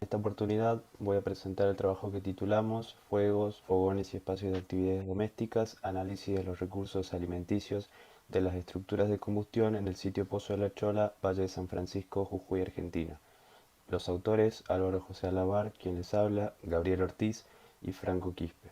esta oportunidad voy a presentar el trabajo que titulamos Fuegos, fogones y espacios de actividades domésticas, análisis de los recursos alimenticios de las estructuras de combustión en el sitio Pozo de la Chola, Valle de San Francisco, Jujuy, Argentina. Los autores Álvaro José Alabar, quien les habla, Gabriel Ortiz y Franco Quispe.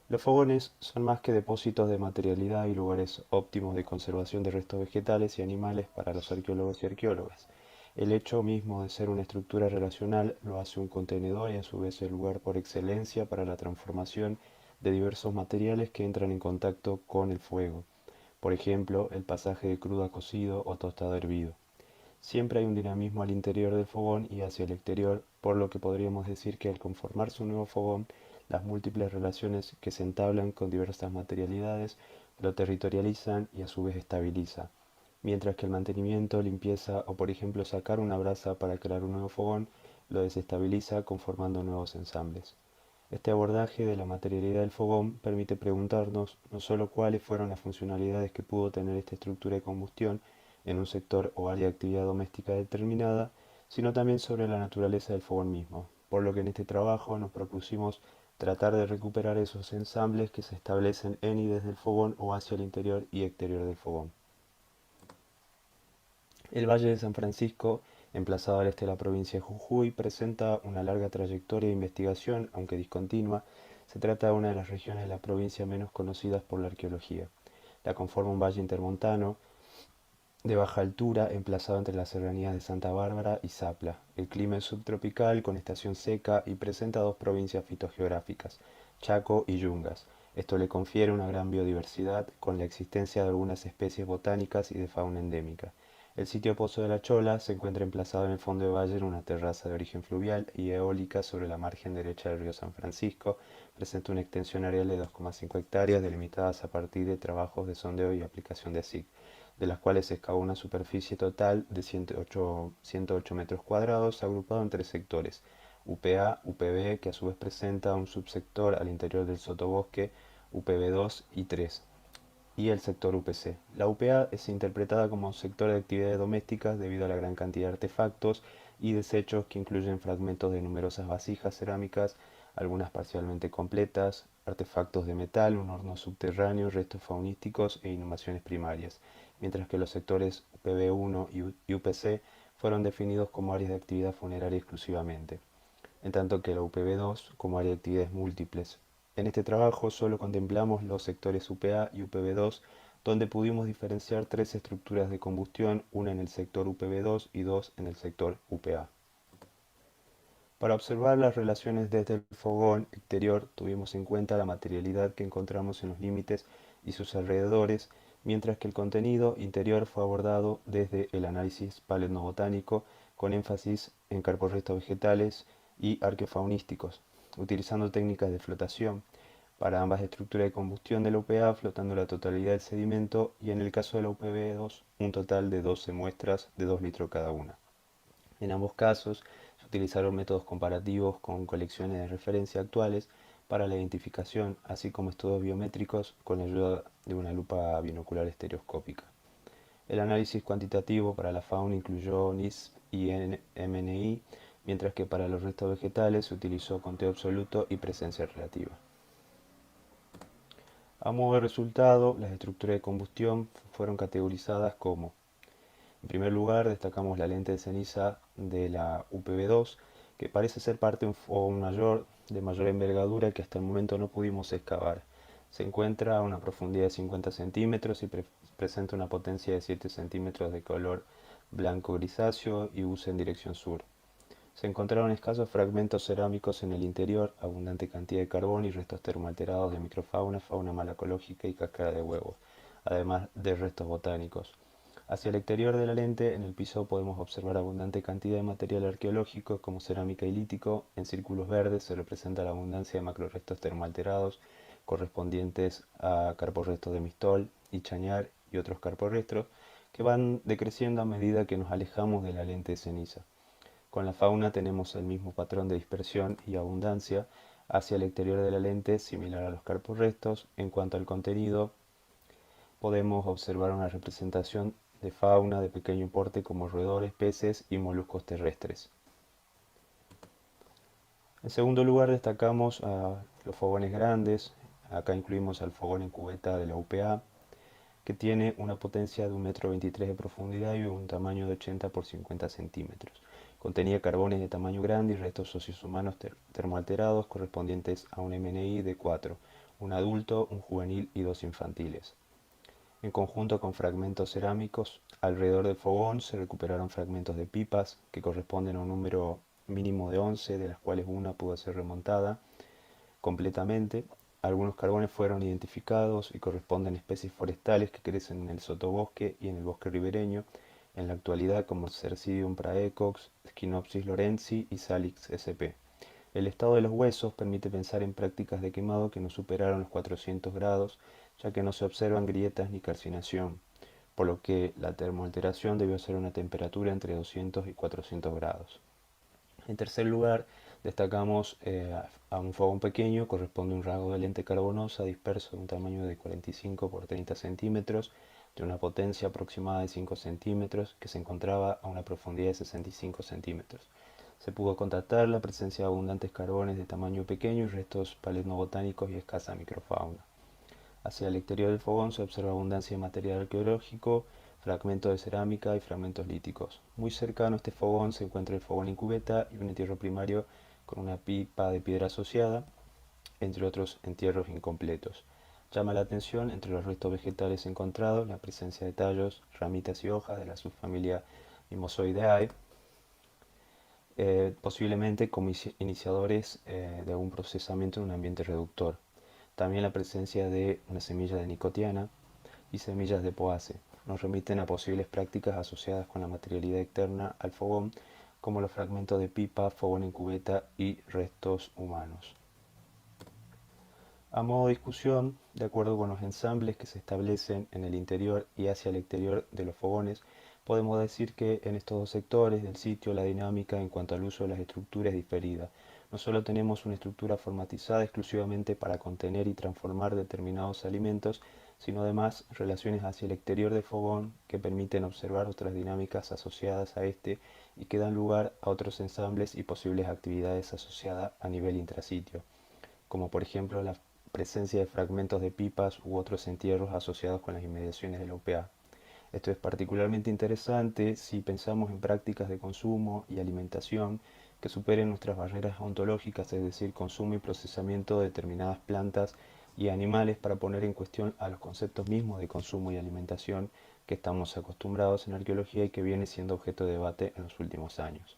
Los fogones son más que depósitos de materialidad y lugares óptimos de conservación de restos vegetales y animales para los arqueólogos y arqueólogas. El hecho mismo de ser una estructura relacional lo hace un contenedor y a su vez el lugar por excelencia para la transformación de diversos materiales que entran en contacto con el fuego. Por ejemplo, el pasaje de crudo a cocido o tostado a hervido. Siempre hay un dinamismo al interior del fogón y hacia el exterior, por lo que podríamos decir que al conformarse un nuevo fogón, las múltiples relaciones que se entablan con diversas materialidades lo territorializan y a su vez estabiliza, mientras que el mantenimiento, limpieza o por ejemplo sacar una brasa para crear un nuevo fogón lo desestabiliza conformando nuevos ensambles. Este abordaje de la materialidad del fogón permite preguntarnos no solo cuáles fueron las funcionalidades que pudo tener esta estructura de combustión en un sector o área de actividad doméstica determinada, sino también sobre la naturaleza del fogón mismo, por lo que en este trabajo nos propusimos tratar de recuperar esos ensambles que se establecen en y desde el fogón o hacia el interior y exterior del fogón. El Valle de San Francisco, emplazado al este de la provincia de Jujuy, presenta una larga trayectoria de investigación, aunque discontinua. Se trata de una de las regiones de la provincia menos conocidas por la arqueología. La conforma un valle intermontano de baja altura, emplazado entre las serranías de Santa Bárbara y Zapla. El clima es subtropical, con estación seca, y presenta dos provincias fitogeográficas, Chaco y Yungas. Esto le confiere una gran biodiversidad, con la existencia de algunas especies botánicas y de fauna endémica. El sitio Pozo de la Chola se encuentra emplazado en el fondo de valle en una terraza de origen fluvial y eólica sobre la margen derecha del río San Francisco. Presenta una extensión areal de 2,5 hectáreas delimitadas a partir de trabajos de sondeo y aplicación de SIG, de las cuales se excavó una superficie total de 108 metros cuadrados, agrupado en tres sectores: UPA, UPB, que a su vez presenta un subsector al interior del sotobosque, UPB2 y 3, y el sector UPC. La UPA es interpretada como un sector de actividades domésticas debido a la gran cantidad de artefactos y desechos que incluyen fragmentos de numerosas vasijas cerámicas, algunas parcialmente completas, artefactos de metal, un horno subterráneo, restos faunísticos e inhumaciones primarias, mientras que los sectores UPB1 y UPC fueron definidos como áreas de actividad funeraria exclusivamente, en tanto que la UPB2 como área de actividades múltiples. En este trabajo solo contemplamos los sectores UPA y UPB2, donde pudimos diferenciar tres estructuras de combustión, una en el sector UPB2 y dos en el sector UPA. Para observar las relaciones desde el fogón exterior tuvimos en cuenta la materialidad que encontramos en los límites y sus alrededores, mientras que el contenido interior fue abordado desde el análisis paleobotánico con énfasis en carporrestos vegetales y arqueofaunísticos, utilizando técnicas de flotación para ambas estructuras de combustión de la UPA, flotando la totalidad del sedimento, y en el caso de la UPB2 un total de 12 muestras de 2 litros cada una. En ambos casos se utilizaron métodos comparativos con colecciones de referencia actuales para la identificación, así como estudios biométricos con la ayuda de una lupa binocular estereoscópica. El análisis cuantitativo para la fauna incluyó NISP y MNI, mientras que para los restos vegetales se utilizó conteo absoluto y presencia relativa. A modo de resultado, las estructuras de combustión fueron categorizadas como: en primer lugar, destacamos la lente de ceniza de la UPB2, que parece ser parte de un fogón mayor, de mayor envergadura que hasta el momento no pudimos excavar. Se encuentra a una profundidad de 50 centímetros y presenta una potencia de 7 centímetros de color blanco grisáceo y usa en dirección sur. Se encontraron escasos fragmentos cerámicos en el interior, abundante cantidad de carbón y restos termoalterados de microfauna, fauna malacológica y cáscara de huevos, además de restos botánicos. Hacia el exterior de la lente, en el piso podemos observar abundante cantidad de material arqueológico como cerámica y lítico. En círculos verdes se representa la abundancia de macrorestos termoalterados correspondientes a carporrestos de mistol y chañar y otros carporrestos que van decreciendo a medida que nos alejamos de la lente de ceniza. Con la fauna tenemos el mismo patrón de dispersión y abundancia hacia el exterior de la lente, similar a los carporrestos. En cuanto al contenido, podemos observar una representación de fauna de pequeño porte como roedores, peces y moluscos terrestres. En segundo lugar destacamos a los fogones grandes. Acá incluimos al fogón en cubeta de la UPA, que tiene una potencia de 1,23 m de profundidad y un tamaño de 80 por 50 centímetros. Contenía carbones de tamaño grande y restos óseos humanos termoalterados correspondientes a un MNI de 4, un adulto, un juvenil y 2 infantiles. En conjunto con fragmentos cerámicos, alrededor del fogón se recuperaron fragmentos de pipas que corresponden a un número mínimo de 11, de las cuales una pudo ser remontada completamente. Algunos carbones fueron identificados y corresponden a especies forestales que crecen en el sotobosque y en el bosque ribereño, en la actualidad como Cercidium praecox, Schinopsis lorenzi y Salix sp. El estado de los huesos permite pensar en prácticas de quemado que no superaron los 400 grados, ya que no se observan grietas ni calcinación, por lo que la termoalteración debió ser una temperatura entre 200 y 400 grados. En tercer lugar, destacamos a un fogón pequeño, corresponde un rasgo de lente carbonosa disperso de un tamaño de 45 por 30 centímetros, de una potencia aproximada de 5 centímetros, que se encontraba a una profundidad de 65 centímetros. Se pudo constatar la presencia de abundantes carbones de tamaño pequeño y restos paleobotánicos y escasa microfauna. Hacia el exterior del fogón se observa abundancia de material arqueológico, fragmentos de cerámica y fragmentos líticos. Muy cercano a este fogón se encuentra el fogón en cubeta y un entierro primario con una pipa de piedra asociada, entre otros entierros incompletos. Llama la atención entre los restos vegetales encontrados la presencia de tallos, ramitas y hojas de la subfamilia Mimosoideae, posiblemente como iniciadores de algún procesamiento en un ambiente reductor. También la presencia de una semilla de nicotiana y semillas de poace nos remiten a posibles prácticas asociadas con la materialidad externa al fogón, como los fragmentos de pipa, fogón en cubeta y restos humanos. A modo de discusión, de acuerdo con los ensambles que se establecen en el interior y hacia el exterior de los fogones, podemos decir que en estos dos sectores del sitio la dinámica en cuanto al uso de las estructuras es diferida. No solo tenemos una estructura formatizada exclusivamente para contener y transformar determinados alimentos, sino además relaciones hacia el exterior del fogón que permiten observar otras dinámicas asociadas a este y que dan lugar a otros ensambles y posibles actividades asociadas a nivel intrasitio, como por ejemplo la presencia de fragmentos de pipas u otros entierros asociados con las inmediaciones de la UPA. Esto es particularmente interesante si pensamos en prácticas de consumo y alimentación que superen nuestras barreras ontológicas, es decir, consumo y procesamiento de determinadas plantas y animales, para poner en cuestión a los conceptos mismos de consumo y alimentación que estamos acostumbrados en arqueología y que viene siendo objeto de debate en los últimos años.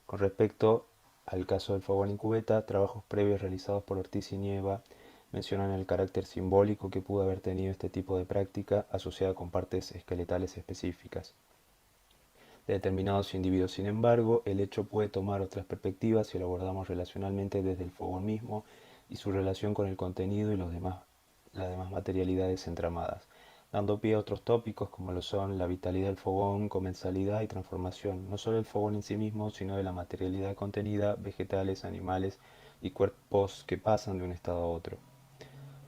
Con respecto al caso del fogón en cubeta, trabajos previos realizados por Ortiz y Nieva mencionan el carácter simbólico que pudo haber tenido este tipo de práctica asociada con partes esqueletales específicas de determinados individuos. Sin embargo, el hecho puede tomar otras perspectivas si lo abordamos relacionalmente desde el fogón mismo y su relación con el contenido y las demás materialidades entramadas, dando pie a otros tópicos como lo son la vitalidad del fogón, comensalidad y transformación, no solo del fogón en sí mismo, sino de la materialidad contenida, vegetales, animales y cuerpos que pasan de un estado a otro.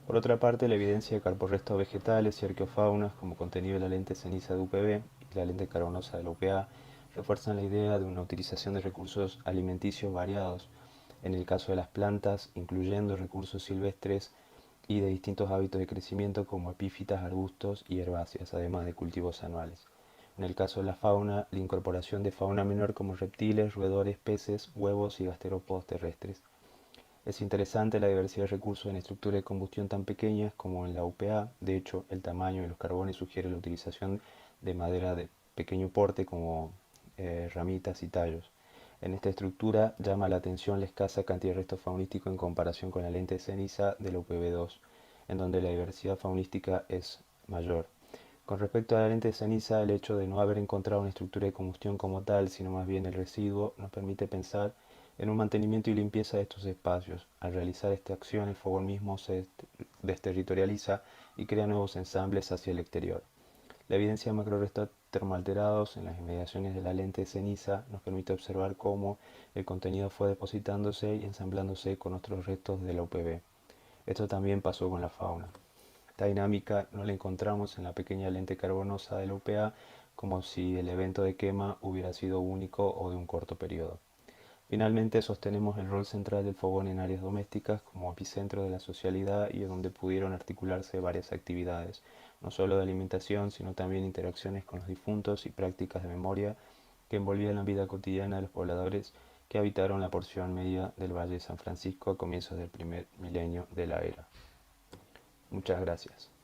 Por otra parte, la evidencia de carborrestos vegetales y arqueofaunas como contenido de la lente ceniza de UPB y la lente carbonosa de la UPA refuerzan la idea de una utilización de recursos alimenticios variados, en el caso de las plantas, incluyendo recursos silvestres y de distintos hábitos de crecimiento como epífitas, arbustos y herbáceas, además de cultivos anuales. En el caso de la fauna, la incorporación de fauna menor como reptiles, roedores, peces, huevos y gasterópodos terrestres. Es interesante la diversidad de recursos en estructuras de combustión tan pequeñas como en la UPA. De hecho, el tamaño de los carbones sugiere la utilización de madera de pequeño porte como ramitas y tallos. En esta estructura llama la atención la escasa cantidad de restos faunísticos en comparación con la lente de ceniza de la UPB2, en donde la diversidad faunística es mayor. Con respecto a la lente de ceniza, el hecho de no haber encontrado una estructura de combustión como tal, sino más bien el residuo, nos permite pensar en un mantenimiento y limpieza de estos espacios. Al realizar esta acción, el fogón mismo se desterritorializa y crea nuevos ensambles hacia el exterior. La evidencia de macrorestos termoalterados en las inmediaciones de la lente de ceniza nos permite observar cómo el contenido fue depositándose y ensamblándose con otros restos de la UPB. Esto también pasó con la fauna. Esta dinámica no la encontramos en la pequeña lente carbonosa de la UPA, como si el evento de quema hubiera sido único o de un corto periodo. Finalmente, sostenemos el rol central del fogón en áreas domésticas como epicentro de la socialidad y donde pudieron articularse varias actividades, no solo de alimentación, sino también interacciones con los difuntos y prácticas de memoria que envolvían la vida cotidiana de los pobladores que habitaron la porción media del Valle de San Francisco a comienzos del primer milenio de la era. Muchas gracias.